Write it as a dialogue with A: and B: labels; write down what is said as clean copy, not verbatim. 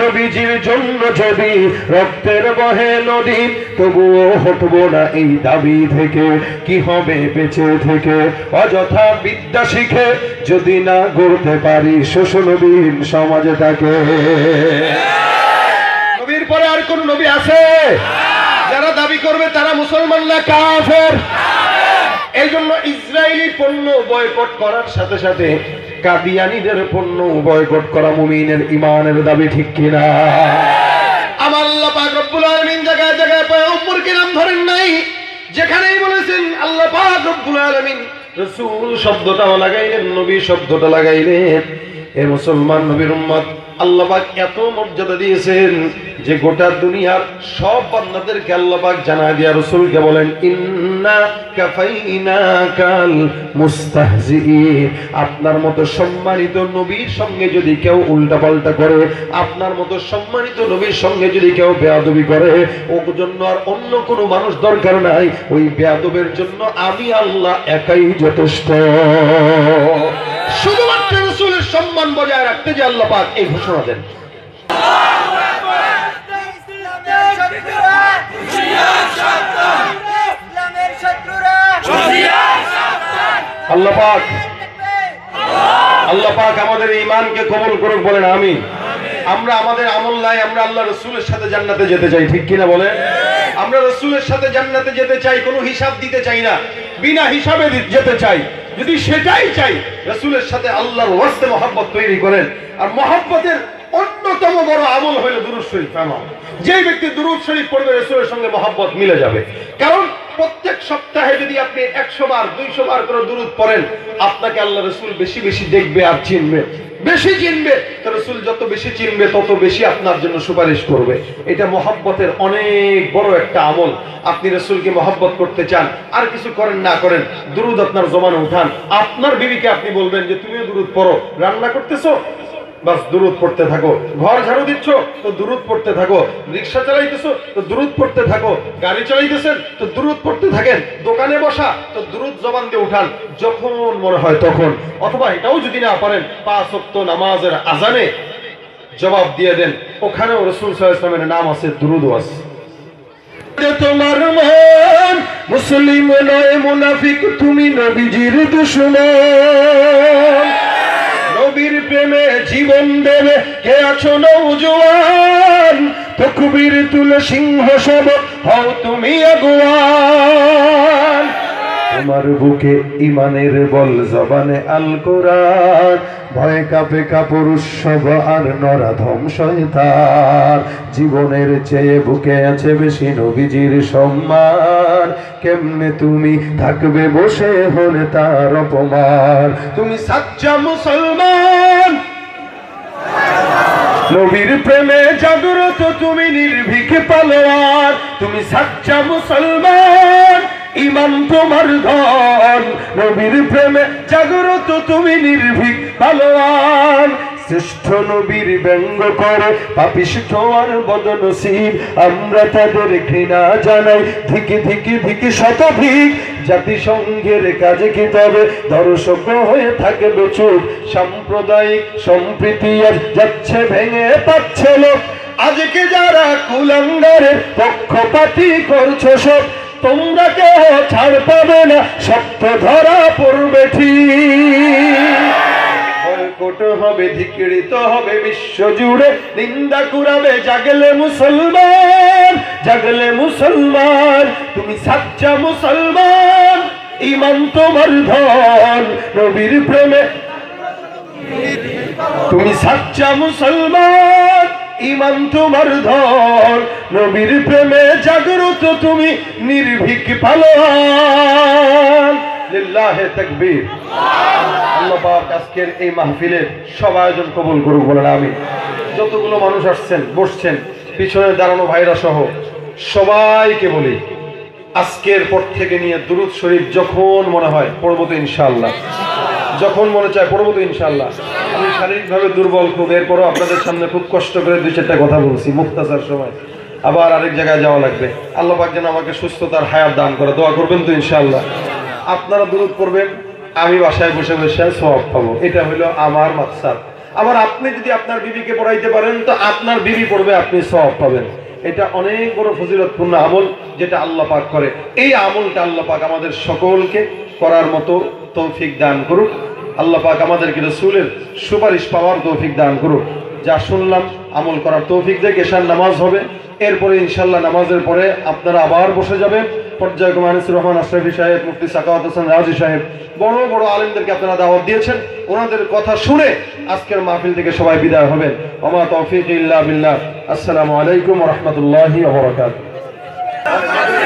A: নবীজির জন্য যদি রক্তের বহে নদী, তবুও হটবো না এই দাবি থেকে। কি হবে বেঁচে থেকে অযথা বিদ্যা শিখে, যদি না গড়তে পারি শোষণবিহীন সমাজটাকে। নবীর পরে আর কোন নবী আছে? যারা দাবি করবে তারা মুসলমান না কাফের? এই জন্য ইসরায়েলি পণ্য বয়কট করার সাথে সাথে কাদিয়ানীদের পণ্য বয়কট করা মুমিনের ঈমানের দাবি, ঠিক কিনা? আমার আল্লাহ পাক রব্বুল আলামিন জায়গায় জায়গায় পয়গম্বরকে নাম ধরেন নাই, যেখানেই বলেছেন আল্লাহ পাক রব্বুল আলামিন রাসূল শব্দটাও লাগাইলেন, নবী শব্দটা লাগাইলেন। এ মুসলমান নবীর উম্মত, আল্লাহ পাক এত মর্যাদা দিয়েছেন যে গোটা দুনিয়ার সব বান্দাদেরকে আল্লাহ পাক জানায় দিয়া রাসূলকে বলেন, ইন্না কাফাইনাকাল মুস্তাহজিঈন। আপনার মতো সম্মানিত নবীর সঙ্গে যদি কেউ উল্টাপাল্টা করে, আপনার মতো সম্মানিত নবীর সঙ্গে যদি কেউ বেয়াদবি করে, ওর জন্য আর অন্য কোনো মানুষ দরকার নাই, ওই বেয়াদবের জন্য আমি আল্লাহ একাই যথেষ্ট। শুধুমাত্র রাসূলের সম্মান বজায় রাখতে যে আল্লাহ পাক এই ঘোষণা দেন। আল্লাহ পাক আমাদের ঈমানকে কবুল করুক, বলেন আমিন। আমরা আমাদের আমল নাই, আমরা আল্লাহ রাসূলের সাথে জান্নাতে যেতে চাই, ঠিক কিনা বলেন? আমরা রাসূলের সাথে জান্নাতে যেতে চাই, কোনো হিসাব দিতে চাই না, বিনা হিসাবে যেতে চাই। যদি সেটাই চাই, রাসূলের সাথে আল্লাহর ওয়াস্তে মহব্বত তৈরি করেন। আর মহব্বতের অন্যতম বড় আমল হলো দুরূদ শরীফ আমল। যে ব্যক্তি দুরূদ শরীফ পড়বে, রাসূলের সঙ্গে মহব্বত মিলে যাবে। কারণ প্রত্যেক সপ্তাহে যদি আপনি 100 বার 200 বার করে দুরূদ পড়েন, আপনাকে আল্লাহ রাসূল বেশি বেশি দেখবে আর চিনবে, বেশি চিনবে। তো রাসূল যত বেশি চিনবে তত বেশি আপনার জন্য সুপারিশ করবে। এটা মহব্বতের অনেক বড় একটা আমল। আপনি রাসূলকে মহব্বত করতে চান, আর কিছু করেন না করেন, দুরূদ আপনার জমানে উঠান। আপনার বিবিকে আপনি বলবেন যে তুমিও দুরূদ পড়ো, রান্না করতেছো বাস দুরূদ পড়তে থাকো, ঘর ঝাড়ু দিচ্ছ তো দুরূদ পড়তে থাকো, রিকশা চালাইতেছো তো দুরূদ পড়তে থাকো, গাড়ি চালাইতেছেন তো দুরূদ পড়তে থাকেন, দোকানে বসা তো দুরূদ জবান দিয়ে উঠান যখন মনে হয় তখন। অথবা এটাও যদি না পারেন, 5 ওয়াক্ত নামাজের আজানে জবাব দিয়ে দেন, ওখানেও রাসূল সাল্লাল্লাহু আলাইহি ওয়াসাল্লামের নাম আছে, দুরূদও আছে। তোমার মন মুসলিম নয় মুনাফিক, তুমি নবীজির দুশমন। নবীর প্রেমে জীবন দেবে কে আছো নওজোয়ান, তাকবীর তুলে সিংহ সব হও তুমি আগুয়ান। তোমার বুকে ঈমানের বল, জবানে আল কোরআন, ভয়ে কাঁপে কাপুরুষ সব আর নরাধম শয়তান। জীবনের চেয়ে বুকে আছে বেশি নবীজির সম্মান, কেমনে তুমি থাকবে বসে হলে তার অপমান। তুমি সাচ্চা মুসলমান, নবীর প্রেমে জাগ্রত তুমি নির্ভীক পালোয়ান। তুমি সাচ্চা মুসলমান, ঈমান তোমার ধন, নবীর প্রেমে জাগ্রত তুমি নির্ভীক পালোয়ান। শ্রেষ্ঠ নবীর ব্যঙ্গ করে পাপিষ্ঠ আর বদনসিব, আমরা তাদের ঘৃণা জানাই ধিকি ধিকি ধিকি শতধিক। জাতিসংঘের কাজে কি তবে দর্শক হয়ে থাকবে চুপ, সাম্প্রদায়িক সম্প্রীতি আজ যাচ্ছে ভেঙে পাচ্ছে লোক। আজকে যারা কুলাঙ্গারের পক্ষপাতী করছো সব, তোমরা কেউ ছাড় পাবে না, সত্য ধরা পড়বে ঠিক। বয়কট হবে, ধিক্কৃত হবে বিশ্ব জুড়ে, নিন্দা কুরাবে জাগলে মুসলমান, জাগলে মুসলমান। তুমি সাচ্চা মুসলমান, ঈমান তোমার ধন, নবীর প্রেমে। তুমি সাচ্চা মুসলমান, ঈমান তোমার ধন, নবীর প্রেমে জাগ্রত তুমি নির্ভীক পালোয়ান। লিল্লাহি তাকবীর। আল্লাহ পাক আজকের এই মাহফিলের সব আয়োজন কবুল করুক, বলেন আমিন। যতগুলো মানুষ আসছেন বসছেন, পিছনে দাঁড়ানো ভাইরা সহ সবাইকে বলি, আজকের পর থেকে নিয়ে দুরূদ শরীফ যখন মনে হয় পড়বো তো ইনশাআল্লাহ, যখন মনে চায় পড়বো তো ইনশাআল্লাহ। আমি শারীরিকভাবে দুর্বল খুব, এরপরও আপনাদের সামনে খুব কষ্ট করে 2-4টা কথা বলছি মুক্তাসার সময়, আবার আরেক জায়গায় যাওয়া লাগবে। আল্লাহ পাক যেন আমাকে সুস্থতার হায়াত দান করে, দোয়া করবেন তো ইনশাআল্লাহ। আপনারা দুরূদ পড়বেন, আমি বাসায় বসে বসে সওয়াব পাবো, এটা হলো আমার মাকসাদ। আবার আপনি যদি আপনার বিবিকে পড়াইতে পারেন তো আপনার বিবি পড়বে, আপনি সওয়াব পাবেন। এটা অনেক বড় ফজিলতপূর্ণ আমল যেটা আল্লাহ পাক করে। এই আমলটা আল্লাহ পাক আমাদের সকলকে করার মতো তৌফিক দান করুক। আল্লাহ পাক আমাদেরকে রাসূলের সুপারিশ পাওয়ার তৌফিক দান করুক। যা শুনলাম আমল করার তৌফিক দেখ। এশার নামাজ হবে, এরপরে ইনশাআল্লাহ নামাজের পরে আপনারা আবার বসে যাবেন। পর্যায়ক্রমে আনিসুর রহমান আশরাফি সাহেব, মুফতি সাখাওয়াত হোসেন রাজি সাহেব, বড় বড় আলেমদেরকে আপনারা দাওয়াত দিয়েছেন। ওনাদের কথা শুনে আজকের মাহফিল থেকে সবাই বিদায় হবেন। ওমা তৌফিক ইল্লা বিল্লাহ। আসসালামু আলাইকুম ওয়া রাহমাতুল্লাহি ওয়া বারাকাতুহু।